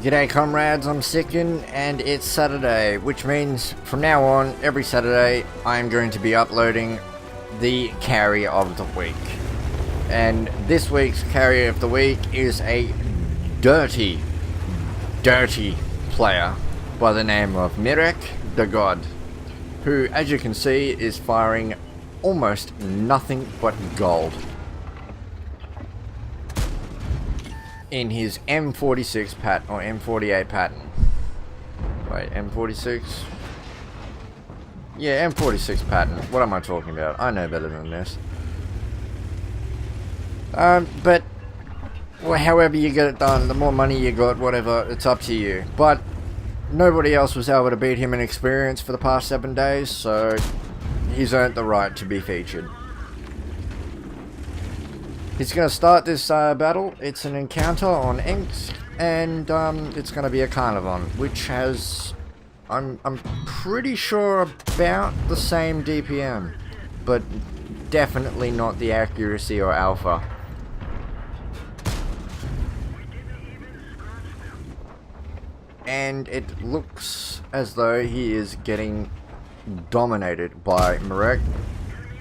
G'day comrades, I'm Sickin and it's Saturday, which means from now on, every Saturday, I'm going to be uploading the carry of the week. And this week's carry of the week is a dirty player by the name of Mirek the God, who, as you can see, is firing almost nothing but gold in his M46 pattern, or M48 pattern. Wait, M46? Yeah, M46 pattern. What am I talking about? I know better than this. But well, however you get it done, the more money you got, whatever, it's up to you. But nobody else was able to beat him in experience for the past 7 days, so he's earned the right to be featured. He's going to start this battle. It's an encounter on Inks, and it's going to be a Carnivon, which has, I'm pretty sure, about the same DPM, but definitely not the accuracy or alpha. And it looks as though he is getting dominated by Mirek.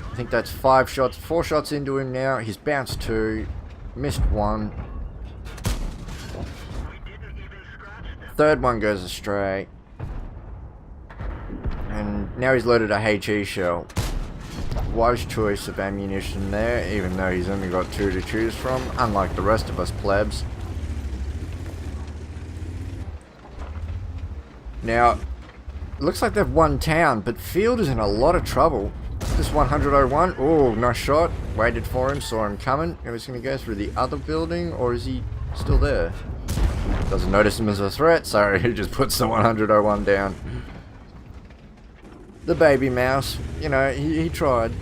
I think that's 4 shots into him now. He's bounced 2, missed 1. Third one goes astray. And now he's loaded a HE shell. Wise choice of ammunition there, even though he's only got 2 to choose from, unlike the rest of us plebs. Now, it looks like they've won town, but Field is in a lot of trouble. This 100-01, oh, nice shot. Waited for him, saw him coming. He was going to go through the other building, or is he still there? Doesn't notice him as a threat, so he just puts the 100-01 down. The baby mouse, you know, he tried.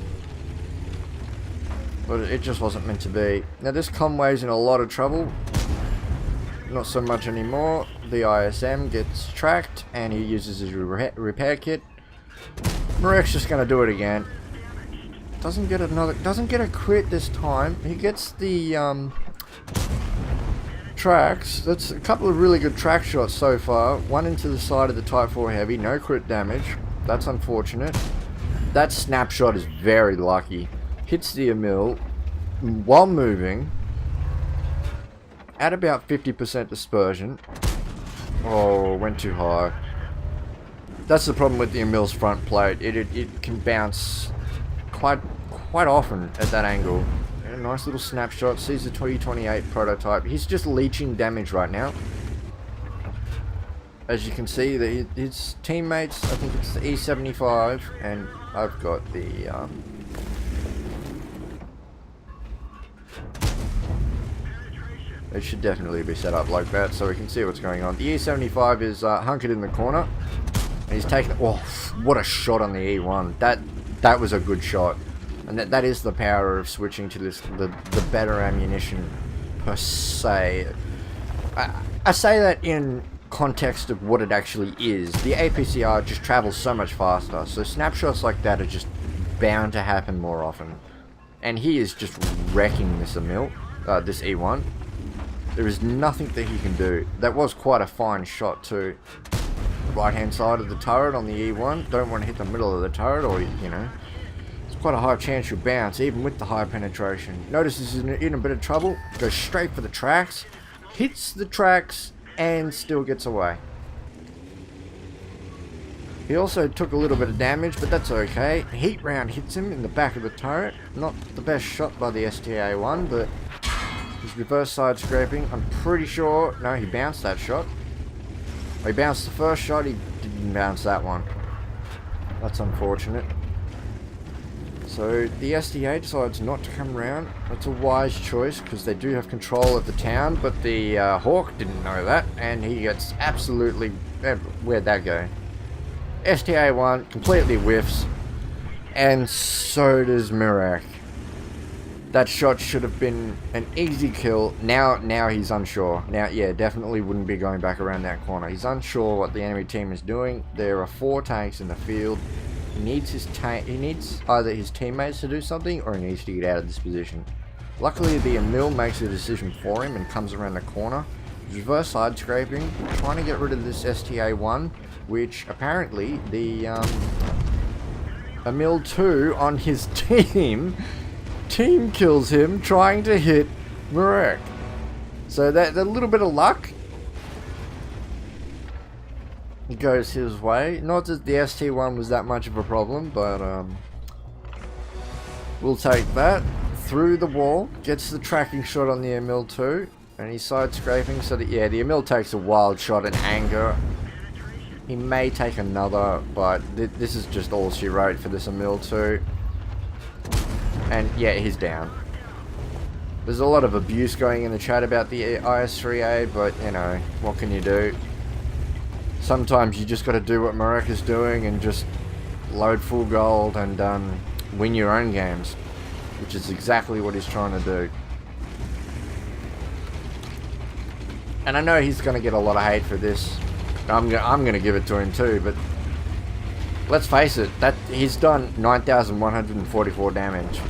But it just wasn't meant to be. Now this Conway's in a lot of trouble. Not so much anymore. The ISM gets tracked, and he uses his repair kit. Mirek's just going to do it again. Doesn't get a crit this time. He gets the tracks. That's a couple of really good track shots so far. One into the side of the Type 4 Heavy, no crit damage. That's unfortunate. That snapshot is very lucky. Hits the Emil while moving at about 50% dispersion. Oh, went too high. That's the problem with the Emil's front plate. It can bounce quite often at that angle. A nice little snapshot. Sees the 2028 prototype. He's just leeching damage right now. As you can see, his teammates, I think it's the E75, and I've got the it should definitely be set up like that so we can see what's going on. The E75 is hunkered in the corner. And he's taken. Oh, what a shot on the E1! That was a good shot, and that is the power of switching to the better ammunition per se. I say that in context of what it actually is. The APCR just travels so much faster, so snapshots like that are just bound to happen more often. And he is just wrecking this Emil, this E1. There is nothing that he can do. That was quite a fine shot too. Right hand side of the turret on the E1. Don't want to hit the middle of the turret, or you know, it's quite a high chance you'll bounce even with the high penetration. Notice this is in a bit of trouble. Goes straight for the tracks, hits the tracks, and still gets away. He also took a little bit of damage, but that's okay. Heat round hits him in the back of the turret. Not the best shot by the STA1, but his reverse side scraping, I'm pretty sure. No, he bounced that shot. He bounced the first shot, he didn't bounce that one. That's unfortunate. So the SDA decides not to come around. That's a wise choice because they do have control of the town, but the Hawk didn't know that, and he gets absolutely... where'd that go? STA1 completely whiffs, and so does Mirek. That shot should have been an easy kill. Now he's unsure. Now, yeah, definitely wouldn't be going back around that corner. He's unsure what the enemy team is doing. There are 4 tanks in the field. He needs either his teammates to do something, or he needs to get out of this position. Luckily, the Emil makes a decision for him and comes around the corner. reverse side scraping, trying to get rid of this STA-1, which apparently the Emil 2 on his team kills him trying to hit Mirek. So that a little bit of luck goes his way. Not that the ST1 was that much of a problem, but we'll take that. Through the wall, gets the tracking shot on the Emil 2, and he's side scraping so that, yeah, the Emil takes a wild shot in anger. He may take another, but this is just all she wrote for this Emil 2. And yeah, he's down. There's a lot of abuse going in the chat about the IS-3A, but you know, what can you do? Sometimes you just got to do what Mirek is doing and just load full gold and win your own games, which is exactly what he's trying to do. And I know he's going to get a lot of hate for this. I'm going to give it to him too, but let's face it, that he's done 9,144 damage.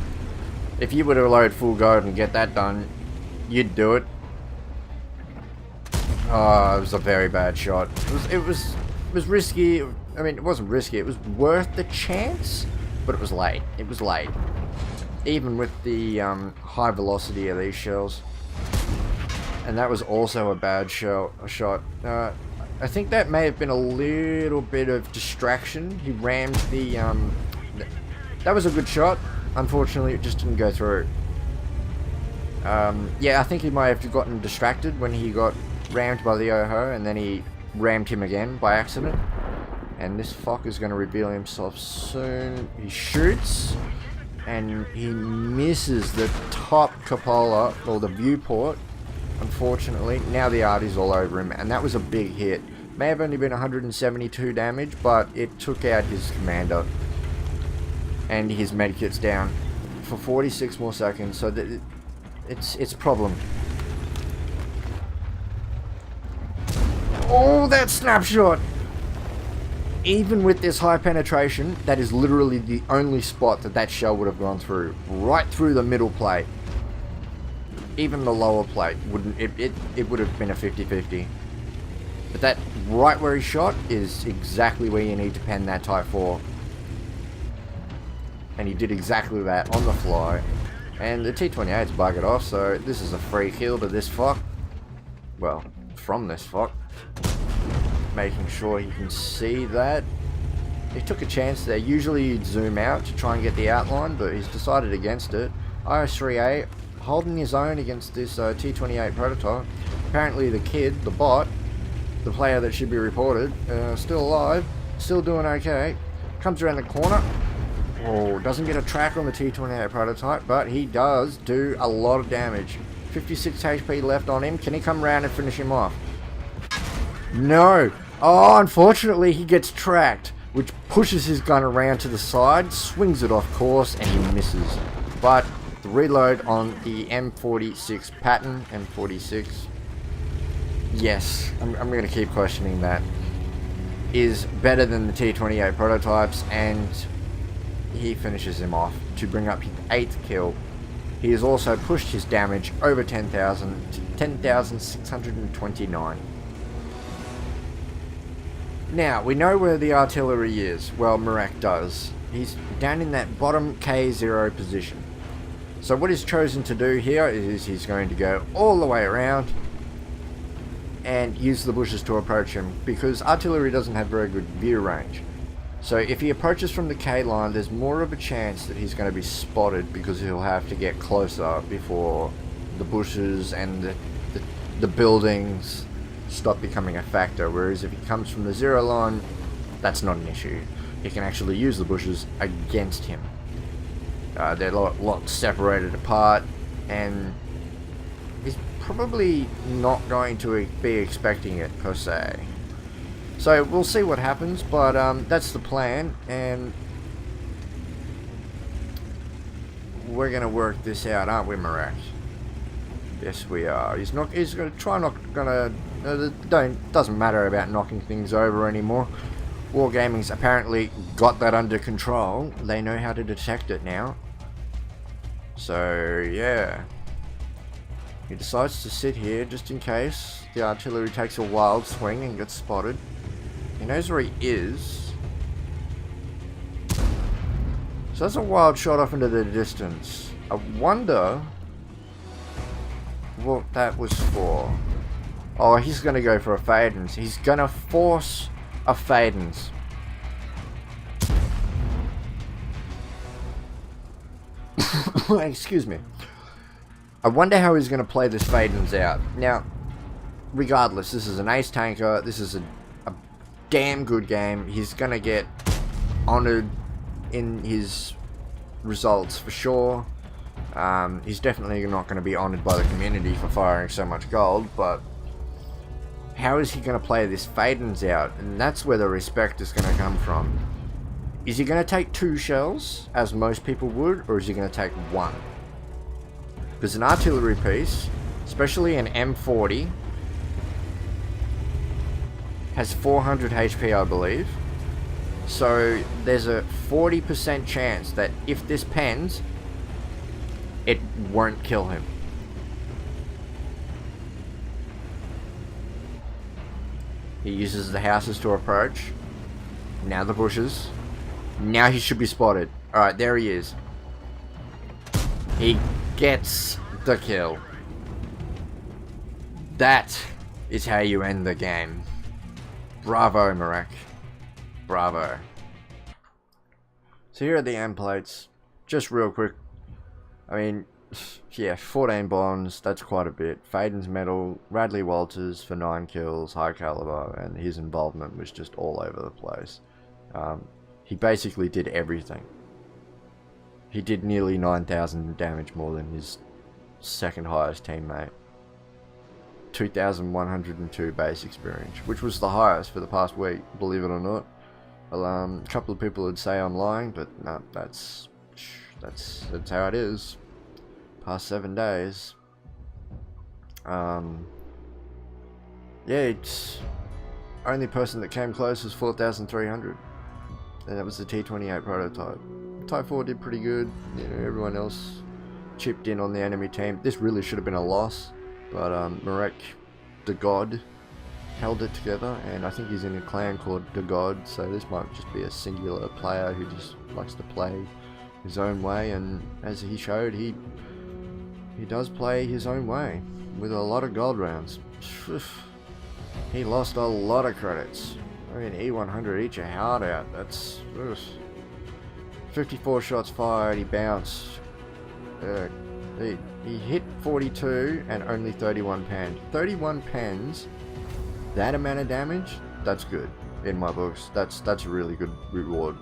If you were to load full gold and get that done, you'd do it. Oh, it was a very bad shot. It was risky. I mean, it wasn't risky. It was worth the chance, but it was late. It was late, even with the high velocity of these shells. And that was also a bad shot. I think that may have been a little bit of distraction. He rammed the that was a good shot. Unfortunately, it just didn't go through. Yeah, I think he might have gotten distracted when he got rammed by the Oho, and then he rammed him again by accident. And this fuck is going to reveal himself soon. He shoots, and he misses the top cupola, or the viewport. Unfortunately, now the arty's all over him, and that was a big hit. May have only been 172 damage, but it took out his commander. And his medkit's down for 46 more seconds, so that it's a problem. Oh, that snapshot! Even with this high penetration, that is literally the only spot that shell would have gone through. Right through the middle plate. Even the lower plate wouldn't. It would have been a 50-50. But that right where he shot is exactly where you need to pen that Type 4. And he did exactly that on the fly. And the T-28's buggered off, so this is a free kill to this fuck. Well, from this fuck. Making sure he can see that. He took a chance there. Usually you'd zoom out to try and get the outline, but he's decided against it. IS-3A holding his own against this T-28 prototype. Apparently the kid, the bot, the player that should be reported, still alive, still doing okay. Comes around the corner. Oh, doesn't get a track on the T-28 prototype, but he does do a lot of damage. 56 HP left on him. Can he come around and finish him off? No. Oh, unfortunately he gets tracked, which pushes his gun around to the side, swings it off course, and he misses. But the reload on the M46 pattern, M46, yes, I'm going to keep questioning that, is better than the T-28 prototypes, and he finishes him off to bring up his 8th kill. He has also pushed his damage over 10,000 to 10,629. Now, we know where the artillery is. Well, Mirek does. He's down in that bottom K0 position. So what he's chosen to do here is he's going to go all the way around and use the bushes to approach him, because artillery doesn't have very good view range. So if he approaches from the K line, there's more of a chance that he's going to be spotted, because he'll have to get closer before the bushes and the buildings stop becoming a factor. Whereas if he comes from the 0 line, that's not an issue. He can actually use the bushes against him. They're a lot separated apart, and he's probably not going to be expecting it per se. So we'll see what happens, but that's the plan, and we're gonna work this out, aren't we, Mirek? Yes, we are. He's going to try doesn't matter about knocking things over anymore. Wargaming's apparently got that under control. They know how to detect it now. So yeah, he decides to sit here just in case The artillery takes a wild swing and gets spotted. He knows where he is. So that's a wild shot off into the distance. I wonder what that was for. Oh, he's going to go for a Fadens. He's going to force a Fadens. Excuse me. I wonder how he's going to play this Fadens out. Now, regardless, this is an ace tanker. This is a damn good game. He's going to get honoured in his results for sure. He's definitely not going to be honoured by the community for firing so much gold, but how is he going to play this Fadens out? And that's where the respect is going to come from. Is he going to take 2 shells, as most people would, or is he going to take 1? Because an artillery piece, especially an M40, has 400 HP, I believe. So there's a 40% chance that if this pens, it won't kill him. He uses the houses to approach. Now the bushes. Now he should be spotted. Alright, there he is. He gets the kill. That is how you end the game. Bravo, Mirek. Bravo. So here are the end plates. Just real quick. I mean, yeah, 14 bombs, that's quite a bit. Fadens medal, Radley Walters for 9 kills, high caliber, and his involvement was just all over the place. He basically did everything. He did nearly 9,000 damage more than his second highest teammate. 2,102 base experience, which was the highest for the past week, believe it or not. A couple of people would say I'm lying, but no, that's how it is. Past 7 days. Yeah, it's only person that came close was 4,300, and that was the T28 prototype. Type 4 did pretty good. You know, everyone else chipped in on the enemy team. This really should have been a loss, but Mirek, the God, held it together, and I think he's in a clan called the God, so this might just be a singular player who just likes to play his own way, and as he showed, he does play his own way with a lot of gold rounds. He lost a lot of credits. I mean, E100 eat your heart out. That's 54 shots fired. He bounced. He hit 42 and only 31 penned. 31 pens. That amount of damage. That's good in my books. That's a really good reward.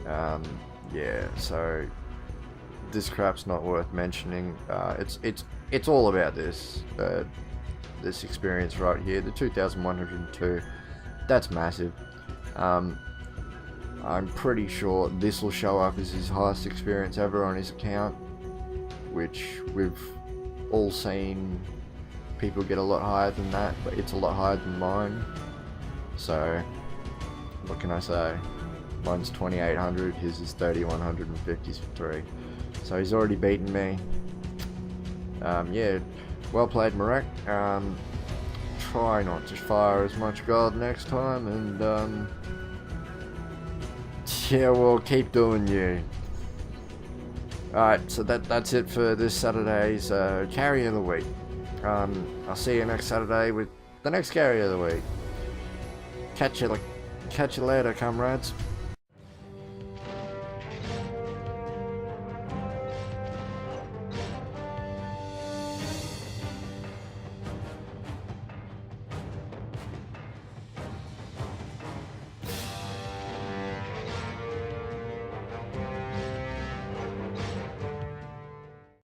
Yeah. So this crap's not worth mentioning. It's all about this experience right here. The 2,102. That's massive. I'm pretty sure this will show up as his highest experience ever on his account, which we've all seen people get a lot higher than that, but it's a lot higher than mine. So what can I say? Mine's 2,800, his is 3,153. So he's already beaten me. Yeah, well played, Mirek. Try not to fire as much gold next time, and yeah, we'll keep doing you. Alright, so that's it for this Saturday's carry of the week. I'll see you next Saturday with the next carry of the week. Catch you later, comrades.